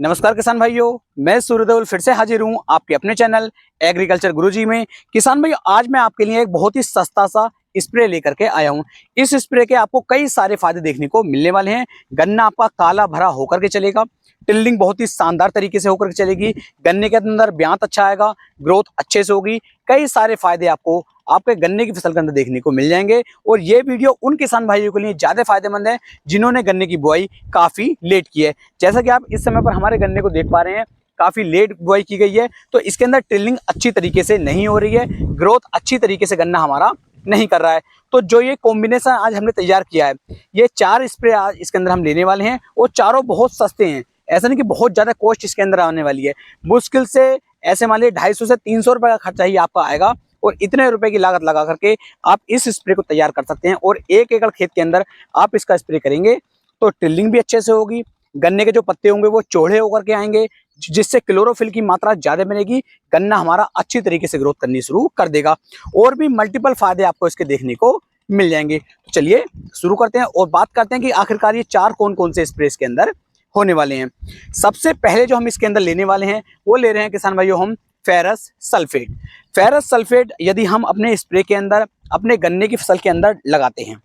नमस्कार किसान भाइयों, मैं सूर्यदेव फिर से हाजिर हूँ आपके अपने चैनल एग्रीकल्चर गुरुजी में। किसान भाइयों, आज मैं आपके लिए एक बहुत ही सस्ता सा स्प्रे लेकर के आया हूँ। इस स्प्रे के आपको कई सारे फायदे देखने को मिलने वाले हैं। गन्ना आपका काला भरा होकर के चलेगा, टिल्डिंग बहुत ही शानदार तरीके से होकर के चलेगी, गन्ने के अंदर ब्यांत अच्छा आएगा, ग्रोथ अच्छे से होगी। कई सारे फायदे आपको आपके गन्ने की फसल के अंदर देखने को मिल जाएंगे। और ये वीडियो उन किसान भाइयों के लिए ज्यादा फायदेमंद है जिन्होंने गन्ने की बुआई काफी लेट की है। जैसा कि आप इस समय पर हमारे गन्ने को देख पा रहे हैं, काफी लेट बुआई की गई है, तो इसके अंदर टिल्लिंग अच्छी तरीके से नहीं हो रही है, ग्रोथ अच्छी तरीके से गन्ना हमारा नहीं कर रहा है। तो जो ये कॉम्बिनेशन आज हमने तैयार किया है, ये 4 स्प्रे आज इसके अंदर हम लेने वाले हैं और चारों बहुत सस्ते हैं। ऐसा नहीं कि बहुत ज्यादा कॉस्ट इसके अंदर आने वाली है, मुश्किल से ऐसे मान लीजिए 250 से 300 रुपए का खर्चा ही आपका आएगा और इतने रुपए की लागत लगा करके आप इस स्प्रे को तैयार कर सकते हैं। और 1 एकड़ खेत के अंदर आप इसका स्प्रे करेंगे तो टिल्लिंग भी अच्छे से होगी, गन्ने के जो पत्ते होंगे वो चौड़े होकर के आएंगे, जिससे क्लोरोफिल की मात्रा ज्यादा बनेगी, गन्ना हमारा अच्छी तरीके से ग्रोथ करनी शुरू कर देगा। और भी मल्टीपल फायदे आपको इसके देखने को मिल जाएंगे। तो चलिए शुरू करते हैं और बात करते हैं कि आखिरकार ये 4 कौन कौन से स्प्रे इसके अंदर होने वाले हैं। सबसे पहले जो हम इसके अंदर लेने वाले हैं वो ले रहे हैं किसान भाइयों हम फेरस सल्फेट। फेरस सल्फेट यदि हम अपने स्प्रे के अंदर अपने गन्ने की फसल के अंदर लगाते हैं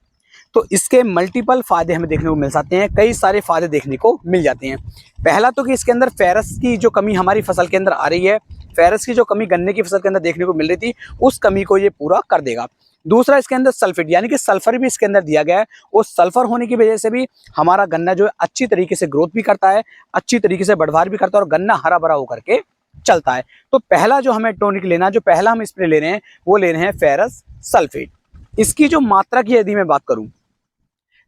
तो इसके मल्टीपल फायदे हमें देखने को मिल जाते हैं, कई सारे फायदे देखने को मिल जाते हैं। पहला तो कि इसके अंदर फेरस की जो कमी हमारी फसल के अंदर आ रही है, फेरस की जो कमी गन्ने की फसल के अंदर देखने को मिल रही थी, उस कमी को ये पूरा कर देगा। दूसरा, इसके अंदर सल्फेट यानी कि सल्फर भी इसके अंदर दिया गया है और सल्फर होने की वजह से भी हमारा गन्ना जो है अच्छी तरीके से ग्रोथ भी करता है, अच्छी तरीके से बढ़वार भी करता है और गन्ना हरा भरा होकर के चलता है। तो पहला जो हमें टॉनिक लेना, जो पहला हम स्प्रे ले रहे हैं वो ले रहे हैं फेरस सल्फेट। इसकी जो मात्रा की यदि मैं बात करूं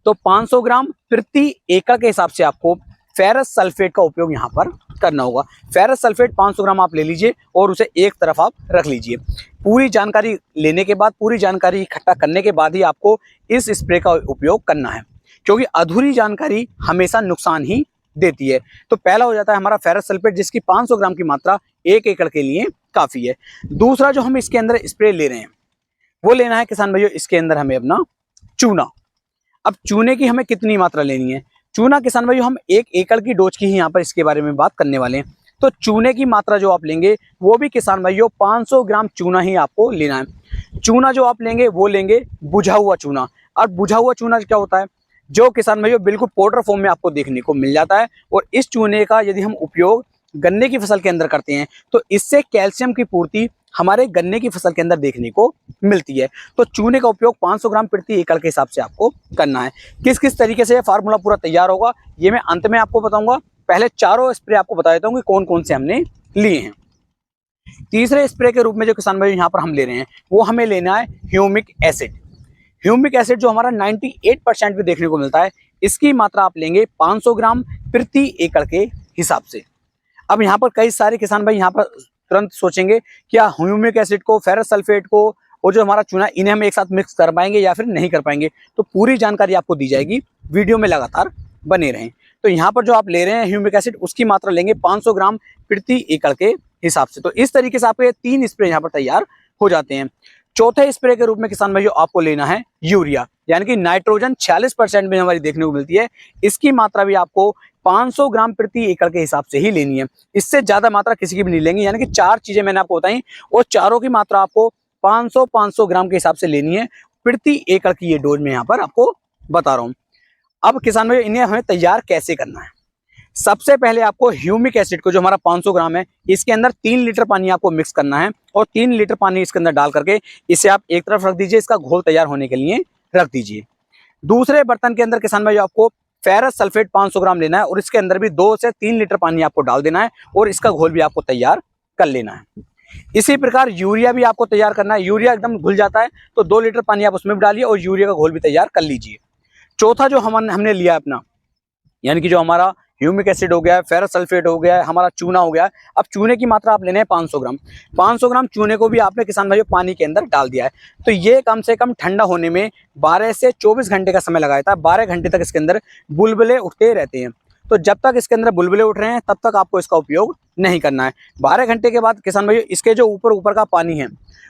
तो 500 ग्राम प्रति एकड़ के हिसाब से आपको फेरस सल्फेट का उपयोग यहाँ पर करना होगा। फेरस सल्फेट 500 ग्राम आप ले लीजिए और उसे एक तरफ आप रख लीजिए। पूरी जानकारी लेने के बाद, पूरी जानकारी इकट्ठा करने के बाद ही आपको इस स्प्रे का उपयोग करना है, क्योंकि अधूरी जानकारी हमेशा नुकसान ही देती है। तो पहला हो जाता है हमारा फेरस सल्फेट, जिसकी 500 ग्राम की मात्रा 1 एकड़ के लिए काफी है। दूसरा जो हम इसके अंदर स्प्रे ले रहे हैं वो लेना है किसान भाइयों, इसके अंदर हमें अपना चूना। अब चूने की हमें कितनी मात्रा लेनी है? चूना किसान भाइयों हम 1 एकड़ की डोज की ही यहाँ पर इसके बारे में बात करने वाले हैं। तो चूने की मात्रा जो आप लेंगे वो भी किसान भाइयों 500 ग्राम चूना ही आपको लेना है। चूना जो आप लेंगे वो लेंगे बुझा हुआ चूना। और बुझा हुआ चूना क्या होता है? जो किसान भाइयों बिल्कुल पाउडर फॉर्म में आपको देखने को मिल जाता है। और इस चूने का यदि हम उपयोग गन्ने की फसल के अंदर करते हैं तो इससे कैल्शियम की पूर्ति हमारे गन्ने की फसल के अंदर देखने को मिलती है। तो चूने का उपयोग 500 ग्राम प्रति एकड़ के हिसाब से आपको करना है। किस किस तरीके से फार्मूला पूरा तैयार होगा ये मैं अंत में आपको बताऊंगा। पहले चारों स्प्रे आपको बता देता हूँ कि कौन कौन से हमने लिए हैं। तीसरे स्प्रे के रूप में जो किसान भाई यहाँ पर हम ले रहे हैं वो हमें लेना है ह्यूमिक एसिड। ह्यूमिक एसिड जो हमारा 98% भी देखने को मिलता है, इसकी मात्रा आप लेंगे 500 ग्राम प्रति एकड़ के हिसाब से। अब यहाँ पर कई सारे किसान भाई यहाँ पर तुरंत सोचेंगे क्या ह्यूमिक एसिड को, फेरस सल्फेट को और जो हमारा चूना, इन्हें हम एक साथ मिक्स कर पाएंगे या फिर नहीं कर पाएंगे? तो पूरी जानकारी आपको दी जाएगी, वीडियो में लगातार बने रहें। तो यहाँ पर जो आप ले रहे हैं ह्यूमिक एसिड, उसकी मात्रा लेंगे 500 ग्राम प्रति एकड़ के हिसाब से। तो इस तरीके से आपके 3 स्प्रे यहाँ पर तैयार हो जाते हैं। चौथे स्प्रे के रूप में किसान भाइयों आपको लेना है यूरिया, यानी कि नाइट्रोजन 46% में हमारी देखने को मिलती है। इसकी मात्रा भी आपको 500 ग्राम प्रति एकड़ के हिसाब से ही लेनी है, इससे ज्यादा मात्रा किसी की भी नहीं लेंगे। यानी कि 4 चीजें मैंने आपको बताई और चारों की मात्रा आपको 500 ग्राम के हिसाब से लेनी है प्रति एकड़ की, ये डोज में यहाँ पर आपको बता रहा हूँ। अब किसान भाई इन्हें हमें तैयार कैसे करना है? सबसे पहले आपको ह्यूमिक एसिड को, जो हमारा 500 ग्राम है, इसके अंदर 3 लीटर पानी आपको मिक्स करना है और 3 लीटर पानी इसके अंदर डाल करके इसे आप एक तरफ रख दीजिए, इसका घोल तैयार होने के लिए रख दीजिए। दूसरे बर्तन के अंदर किसान भाई आपको फेरस सल्फेट 500 ग्राम लेना है और इसके अंदर भी 2 से 3 लीटर पानी आपको डाल देना है और इसका घोल भी आपको तैयार कर लेना है। इसी प्रकार यूरिया भी आपको तैयार करना है। यूरिया एकदम घुल जाता है तो 2 लीटर पानी आप उसमें भी डालिए और यूरिया का घोल भी तैयार कर लीजिए। चौथा जो हमने लिया अपना, यानी कि जो हमारा ह्यूमिक एसिड हो गया है, फेरस सल्फेट हो गया है, हमारा चूना हो गया है। अब चूने की मात्रा आप लेने हैं 500 ग्राम। 500 ग्राम चूने को भी आपने किसान भाइयों पानी के अंदर डाल दिया है। तो ये कम से कम ठंडा होने में 12 से 24 घंटे का समय लगाया था। 12 घंटे तक इसके अंदर बुलबुले उठते रहते हैं। तो जब तक इसके अंदर बुलबुले उठ रहे हैं तब तक आपको इसका उपयोग नहीं करना है। 12 घंटे के बाद किसान भाइयों इसके जो ऊपर का पानी है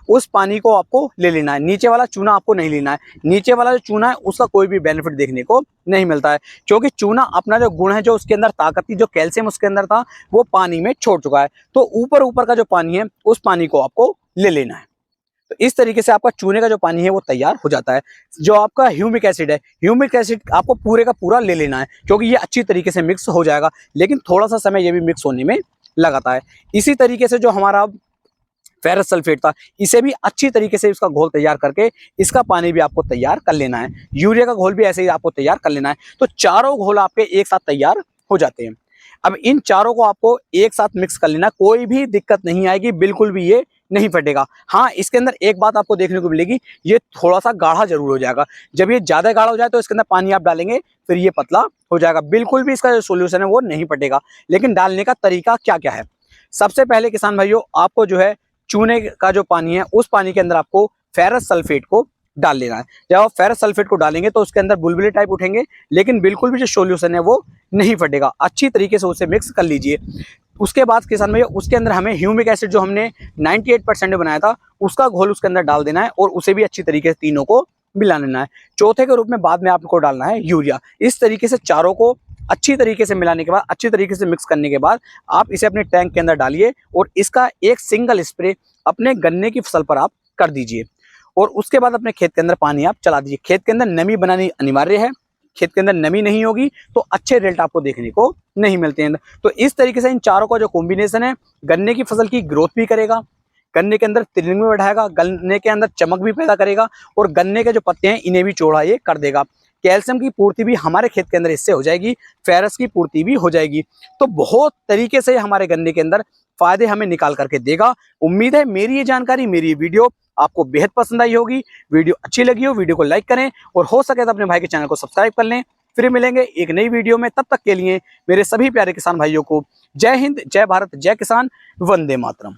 उस पानी को आपको ले लेना है, नीचे वाला चूना आपको नहीं लेना है। नीचे वाला जो चूना है उसका कोई भी बेनिफिट देखने को नहीं मिलता है, क्योंकि चूना अपना जो गुण है, जो उसके अंदर ताकत थी, जो कैल्शियम उसके अंदर था, वो पानी में छोड़ चुका है। तो ऊपर का जो पानी है उस पानी को आपको ले लेना है। तो इस तरीके से आपका चूने का जो पानी है वो तैयार हो जाता है। जो आपका ह्यूमिक एसिड है, ह्यूमिक एसिड आपको पूरे का पूरा ले लेना है, क्योंकि ये अच्छी तरीके से मिक्स हो जाएगा, लेकिन थोड़ा सा समय ये भी मिक्स होने में लगाता है। इसी तरीके से जो हमारा फेरस सल्फेट था, इसे भी अच्छी तरीके से इसका घोल तैयार करके इसका पानी भी आपको तैयार कर लेना है। यूरिया का घोल भी ऐसे ही आपको तैयार कर लेना है। तो चारों घोल आपके एक साथ तैयार हो जाते हैं। अब इन चारों को आपको एक साथ मिक्स कर लेना, कोई भी दिक्कत नहीं आएगी, बिल्कुल भी ये नहीं फटेगा। हाँ, इसके अंदर एक बात आपको देखने को मिलेगी, ये थोड़ा सा गाढ़ा जरूर हो जाएगा। जब ये ज्यादा गाढ़ा हो जाए तो इसके अंदर पानी आप डालेंगे, फिर ये पतला हो जाएगा, बिल्कुल भी इसका जो सोल्यूशन है वो नहीं फटेगा। लेकिन डालने का तरीका क्या क्या है? सबसे पहले किसान भाइयों, आपको जो है चूने का जो पानी है उस पानी के अंदर आपको फेरस सल्फेट को डाल लेना है। जब आप फेरस सल्फेट को डालेंगे तो उसके अंदर बुलबुले टाइप उठेंगे, लेकिन बिल्कुल भी जो सॉल्यूशन है वो नहीं फटेगा। अच्छी तरीके से उसे मिक्स कर लीजिए। उसके बाद किसान भैया उसके अंदर हमें ह्यूमिक एसिड जो हमने 98% में बनाया था उसका घोल उसके अंदर डाल देना है और उसे भी अच्छी तरीके से तीनों को मिला लेना है। चौथे के रूप में बाद में आपको डालना है यूरिया। इस तरीके से चारों को अच्छी तरीके से मिलाने के बाद, अच्छी तरीके से मिक्स करने के बाद आप इसे अपने टैंक के अंदर डालिए और इसका एक सिंगल स्प्रे अपने गन्ने की फसल पर आप कर दीजिए। और उसके बाद अपने खेत के अंदर पानी आप चला दीजिए। खेत के अंदर नमी बनानी अनिवार्य है। खेत के अंदर नमी नहीं होगी तो अच्छे रिजल्ट आपको देखने को नहीं मिलते हैं। तो इस तरीके से इन चारों का जो कॉम्बिनेशन है, गन्ने की फसल की ग्रोथ भी करेगा, गन्ने के अंदर तिलंग भी बढ़ाएगा, गन्ने के अंदर चमक भी पैदा करेगा और गन्ने के जो पत्ते हैं इन्हें भी चौड़ा ये कर देगा। कैल्शियम की पूर्ति भी हमारे खेत के अंदर इससे हो जाएगी, फेरस की पूर्ति भी हो जाएगी। तो बहुत तरीके से हमारे गन्ने के अंदर फायदे हमें निकाल करके देगा। उम्मीद है मेरी ये जानकारी, मेरी ये वीडियो आपको बेहद पसंद आई होगी। वीडियो अच्छी लगी हो वीडियो को लाइक करें और हो सके तो अपने भाई के चैनल को सब्सक्राइब कर लें। फिर मिलेंगे एक नई वीडियो में, तब तक के लिए मेरे सभी प्यारे किसान भाइयों को जय हिंद, जय भारत, जय किसान, वंदे मातरम।